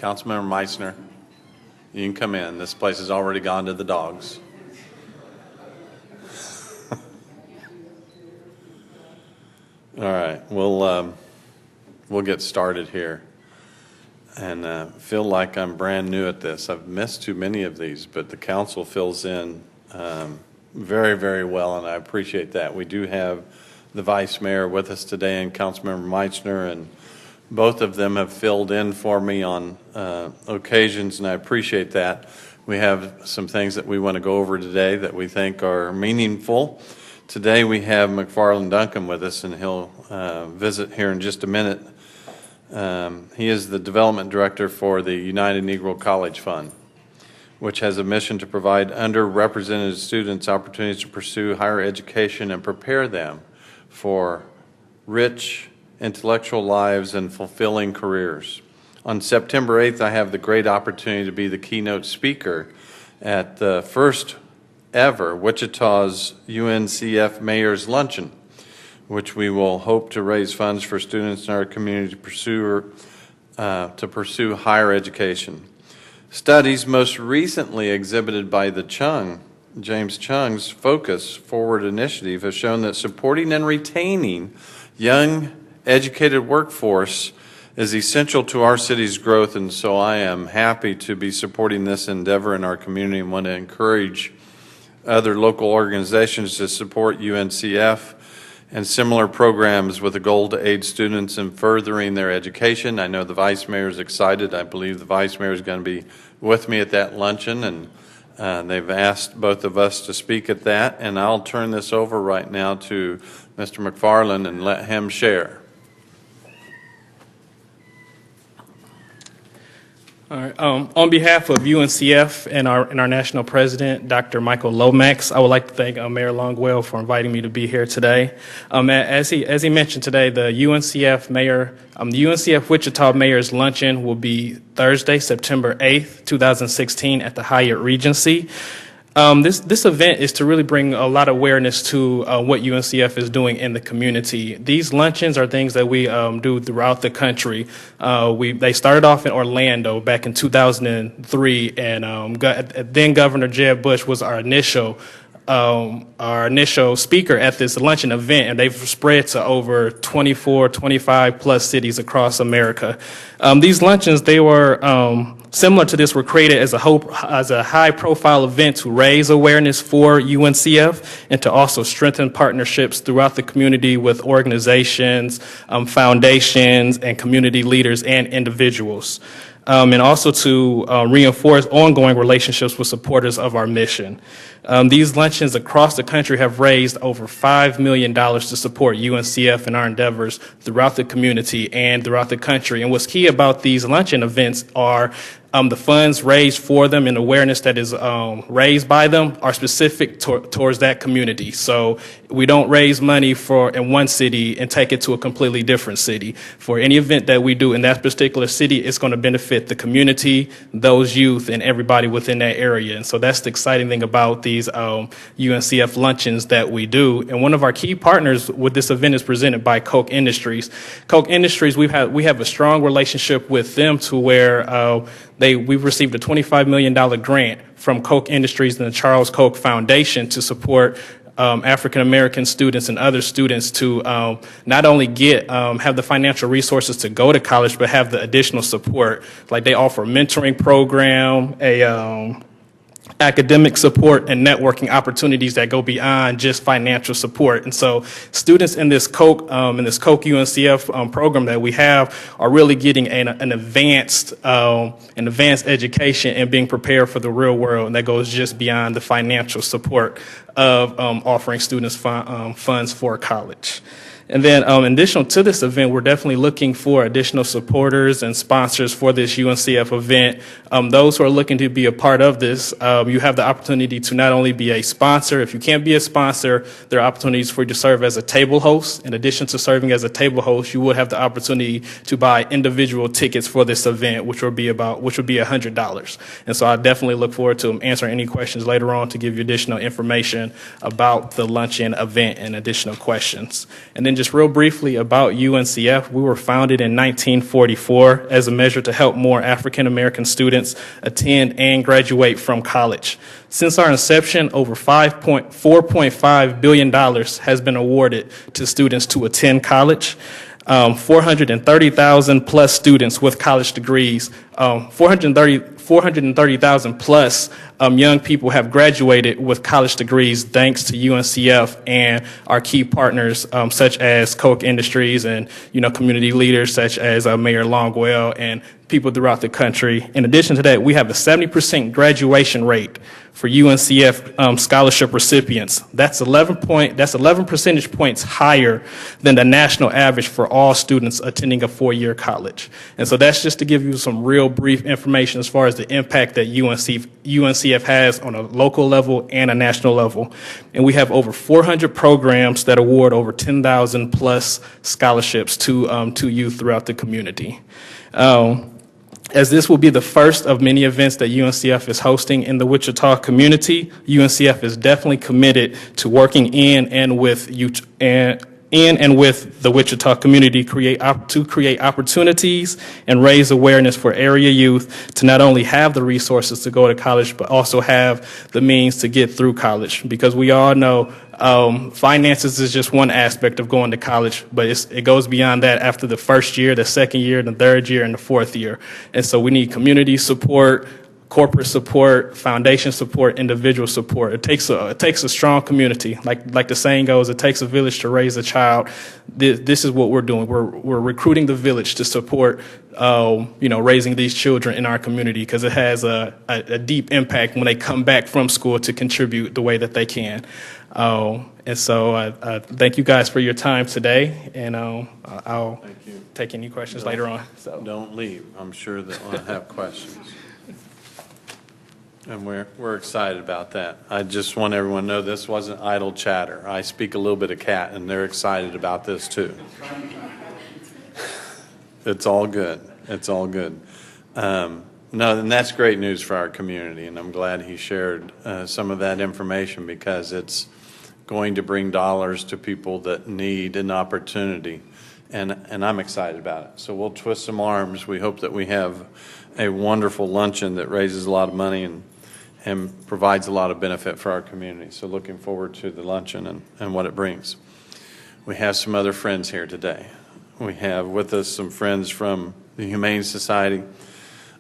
Councilmember Meissner, you can come in. This place has already gone to the dogs. All right, we'll get started here. And feel like I'm brand new at this. I've missed too many of these, but the council fills in very, very well, and I appreciate that. We do have the Vice Mayor with us today and Councilmember Meissner, and both of them have filled in for me on occasions, and I appreciate that. We have some things that we want to go over today that we think are meaningful. Today we have McFarland Duncan with us, and he'll visit here in just a minute. He is the Development Director for the United Negro College Fund, which has a mission to provide underrepresented students opportunities to pursue higher education and prepare them for rich intellectual lives and fulfilling careers. On September 8th, I have the great opportunity to be the keynote speaker at the first ever Wichita's UNCF Mayor's Luncheon, which we will hope to raise funds for students in our community to pursue higher education. Studies most recently exhibited by the James Chung's Focus Forward initiative have shown that supporting and retaining young, educated workforce is essential to our city's growth, and so I am happy to be supporting this endeavor in our community and want to encourage other local organizations to support UNCF and similar programs with a goal to aid students in furthering their education. I know the Vice Mayor is excited. I believe the Vice Mayor is going to be with me at that luncheon, and they've asked both of us to speak at that, and I'll turn this over right now to Mr. McFarland and let him share. All right. On behalf of UNCF and our national president, Dr. Michael Lomax, I would like to thank Mayor Longwell for inviting me to be here today. As he mentioned today, the UNCF Wichita Mayor's Luncheon will be Thursday, September 8th, 2016, at the Hyatt Regency. This event is to really bring a lot of awareness to what UNCF is doing in the community. These luncheons are things that we do throughout the country. They started off in Orlando back in 2003, and then Governor Jeb Bush was our initial speaker at this luncheon event, and they've spread to over 24, 25 plus cities across America. These luncheons, they were similar to this, were created as a high-profile event to raise awareness for UNCF and to also strengthen partnerships throughout the community with organizations, foundations, and community leaders and individuals. And also to reinforce ongoing relationships with supporters of our mission. These luncheons across the country have raised over $5 million to support UNCF and our endeavors throughout the community and throughout the country. And what's key about these luncheon events are the funds raised for them and awareness that is raised by them are specific towards that community. So we don't raise money in one city and take it to a completely different city. For any event that we do in that particular city, it's going to benefit the community, those youth, and everybody within that area. And so that's the exciting thing about these UNCF luncheons that we do. And one of our key partners with this event is presented by Koch Industries. Koch Industries, we have a strong relationship with them to where we've received a $25 million grant from Koch Industries and the Charles Koch Foundation to support African-American students and other students to not only have the financial resources to go to college, but have the additional support. Like they offer a mentoring program, academic support, and networking opportunities that go beyond just financial support. And so students in this Koch UNCF program that we have are really getting an advanced education and being prepared for the real world, and that goes just beyond the financial support of offering students funds for college. And then in addition to this event, we're definitely looking for additional supporters and sponsors for this UNCF event. Those who are looking to be a part of this, you have the opportunity to not only be a sponsor. If you can't be a sponsor, there are opportunities for you to serve as a table host. In addition to serving as a table host, you would have the opportunity to buy individual tickets for this event, which would be $100. And so I definitely look forward to answering any questions later on to give you additional information about the luncheon event and additional questions. And then just real briefly about UNCF, we were founded in 1944 as a measure to help more African American students attend and graduate from college. Since our inception, over $4.5 billion has been awarded to students to attend college. 430,000 plus students with college degrees, 430,000 plus young people have graduated with college degrees thanks to UNCF and our key partners such as Koch Industries and community leaders such as Mayor Longwell and people throughout the country. In addition to that, we have a 70% graduation rate for UNCF scholarship recipients. That's 11 percentage points higher than the national average for all students attending a four-year college. And so that's just to give you some real brief information as far as the impact that UNCF has on a local level and a national level. And we have over 400 programs that award over 10,000 plus scholarships to youth throughout the community. As this will be the first of many events that UNCF is hosting in the Wichita community, UNCF is definitely committed to working in and with the Wichita community to create opportunities and raise awareness for area youth to not only have the resources to go to college, but also have the means to get through college. Because we all know finances is just one aspect of going to college, but it goes beyond that after the first year, the second year, the third year, and the fourth year. And so we need community support, corporate support, foundation support, individual support. It takes a strong community. Like the saying goes, it takes a village to raise a child. This is what we're doing. We're recruiting the village to support raising these children in our community, because it has a deep impact when they come back from school to contribute the way that they can. And so thank you guys for your time today, and I'll take any questions later on. So don't leave. I'm sure that we'll have questions. And we're excited about that. I just want everyone to know this wasn't idle chatter. I speak a little bit of cat, and they're excited about this too. It's all good. It's all good. No, and that's great news for our community, and I'm glad he shared some of that information, because it's going to bring dollars to people that need an opportunity, and I'm excited about it. So we'll twist some arms. We hope that we have a wonderful luncheon that raises a lot of money and provides a lot of benefit for our community. So looking forward to the luncheon and what it brings. We have some other friends here today. We have with us some friends from the Humane Society.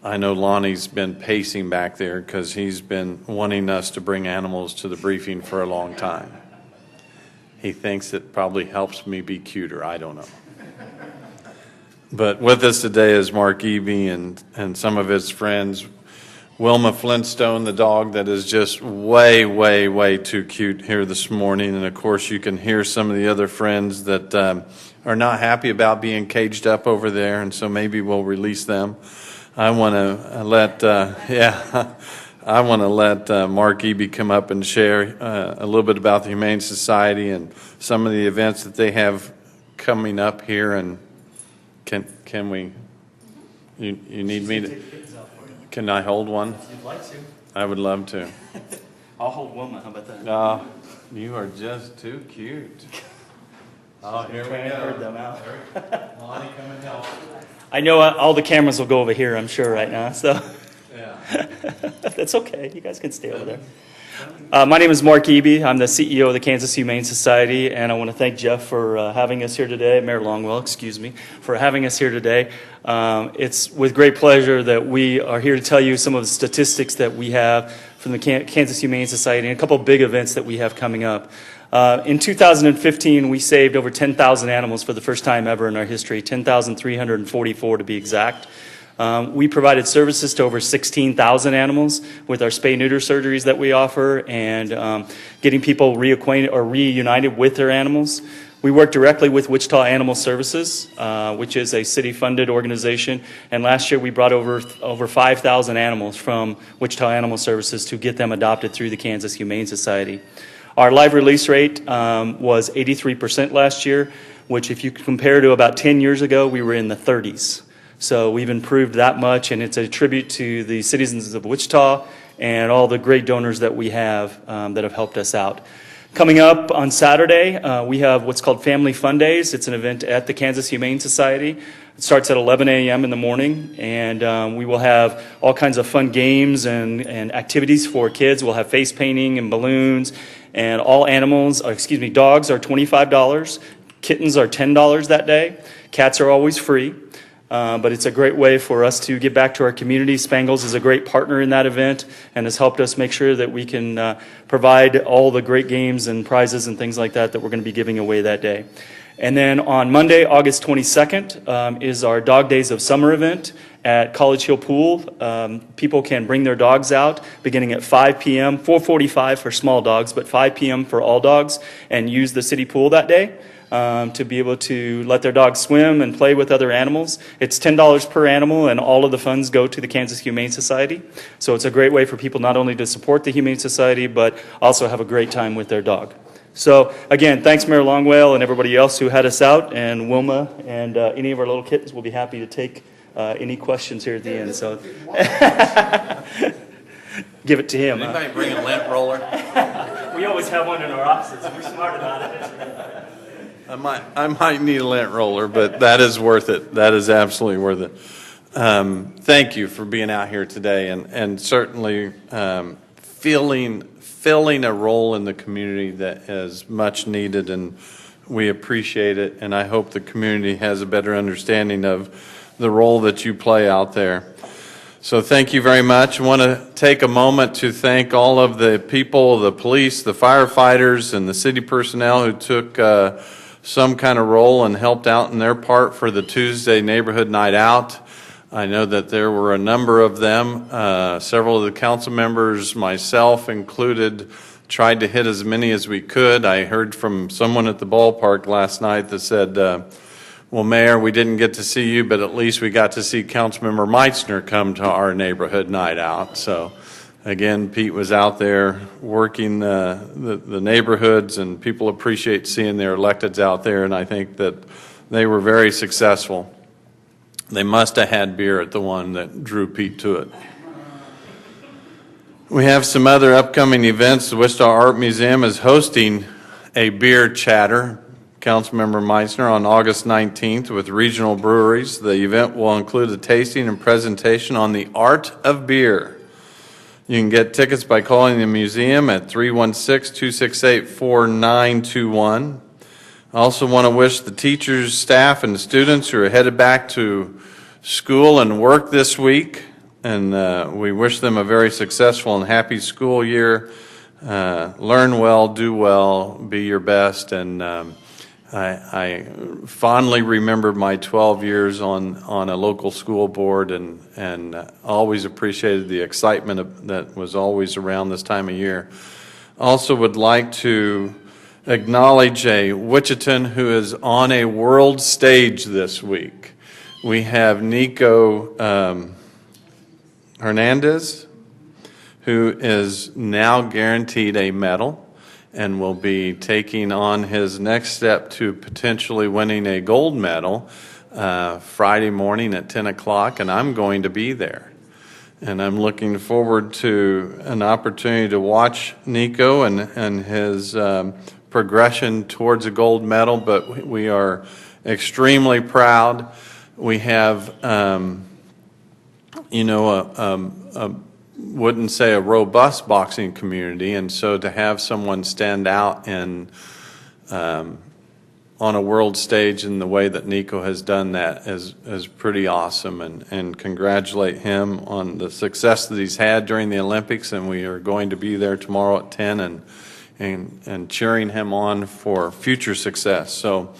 I know Lonnie's been pacing back there because he's been wanting us to bring animals to the briefing for a long time. He thinks it probably helps me be cuter. I don't know. But with us today is Mark Eby and some of his friends. Wilma Flintstone, the dog that is just way, way, way too cute here this morning. And, of course, you can hear some of the other friends that are not happy about being caged up over there, and so maybe we'll release them. I want to let Mark Eby come up and share a little bit about the Humane Society and some of the events that they have coming up here. And can we? You need me to? Can I hold one? If you'd like to. I would love to. I'll hold Wilma. How about that? You are just too cute. Oh, here we go. Them out. Lonnie, come and help. I know all the cameras will go over here, I'm sure, right now. So Yeah. that's okay. You guys can stay over there. My name is Mark Eby. I'm the CEO of the Kansas Humane Society, and I want to thank Jeff for having us here today, Mayor Longwell, for having us here today. It's with great pleasure that we are here to tell you some of the statistics that we have from the Kansas Humane Society and a couple of big events that we have coming up. In 2015, we saved over 10,000 animals for the first time ever in our history, 10,344 to be exact. We provided services to over 16,000 animals with our spay-neuter surgeries that we offer and getting people reacquainted or reunited with their animals. We work directly with Wichita Animal Services, which is a city-funded organization. And last year we brought over 5,000 animals from Wichita Animal Services to get them adopted through the Kansas Humane Society. Our live release rate was 83% last year, which if you compare to about 10 years ago, we were in the 30s. So we've improved that much, and it's a tribute to the citizens of Wichita and all the great donors that we have that have helped us out. Coming up on Saturday, we have what's called Family Fun Days. It's an event at the Kansas Humane Society. It starts at 11 a.m. in the morning, and we will have all kinds of fun games and activities for kids. We'll have face painting and balloons, and all animals, dogs are $25. Kittens are $10 that day. Cats are always free. But it's a great way for us to give back to our community. Spangles is a great partner in that event and has helped us make sure that we can provide all the great games and prizes and things like that we're going to be giving away that day. And then on Monday, August 22nd, is our Dog Days of Summer event at College Hill Pool. People can bring their dogs out beginning at 5 p.m., 4:45 for small dogs, but 5 p.m. for all dogs, and use the city pool that day. To be able to let their dogs swim and play with other animals. It's $10 per animal, and all of the funds go to the Kansas Humane Society. So it's a great way for people not only to support the Humane Society, but also have a great time with their dog. So again, thanks Mayor Longwell and everybody else who had us out, and Wilma and any of our little kittens will be happy to take any questions here at the end. So give it to him. Anybody bring a lint roller? We always have one in our offices. We're smart about it. I might need a lint roller, but that is worth it. That is absolutely worth it. Thank you for being out here today, and certainly filling a role in the community that is much needed, and we appreciate it. And I hope the community has a better understanding of the role that you play out there. So thank you very much. I want to take a moment to thank all of the people, the police, the firefighters, and the city personnel who took some kind of role and helped out in their part for the Tuesday neighborhood night out. I know that there were a number of them. Several of the council members, myself included, tried to hit as many as we could. I heard from someone at the ballpark last night that said, well, Mayor, we didn't get to see you, but at least we got to see Councilmember Meitzner come to our neighborhood night out. So again, Pete was out there working the neighborhoods, and people appreciate seeing their electeds out there, and I think that they were very successful. They must have had beer at the one that drew Pete to it. We have some other upcoming events. The Wichita Art Museum is hosting a beer chatter, Councilmember Meitzner, on August 19th with regional breweries. The event will include a tasting and presentation on the art of beer. You can get tickets by calling the museum at 316-268-4921. I also want to wish the teachers, staff, and the students who are headed back to school and work this week, and we wish them a very successful and happy school year. Learn well, do well, be your best, and I fondly remember my 12 years on a local school board, and always appreciated the excitement that was always around this time of year. Also would like to acknowledge a Wichitan who is on a world stage this week. We have Nico Hernandez, who is now guaranteed a medal and will be taking on his next step to potentially winning a gold medal Friday morning at 10 o'clock, and I'm going to be there. And I'm looking forward to an opportunity to watch Nico and his progression towards a gold medal, but we are extremely proud. We have, wouldn't say a robust boxing community, and so to have someone stand out and on a world stage in the way that Nico has done that is pretty awesome, and congratulate him on the success that he's had during the Olympics, and we are going to be there tomorrow at 10 and cheering him on for future success. So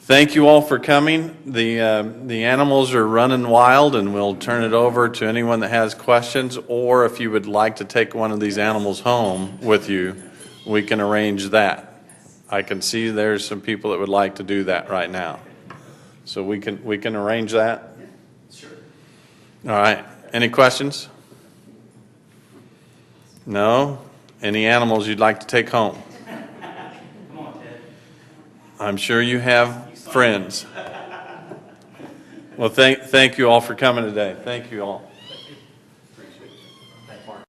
thank you all for coming. The animals are running wild, and we'll turn it over to anyone that has questions, or if you would like to take one of these animals home with you, we can arrange that. I can see there's some people that would like to do that right now. So we can arrange that? Sure. All right. Any questions? No? Any animals you'd like to take home? Come on, Ted. I'm sure you have friends. Well, thank you all for coming today. Thank you all.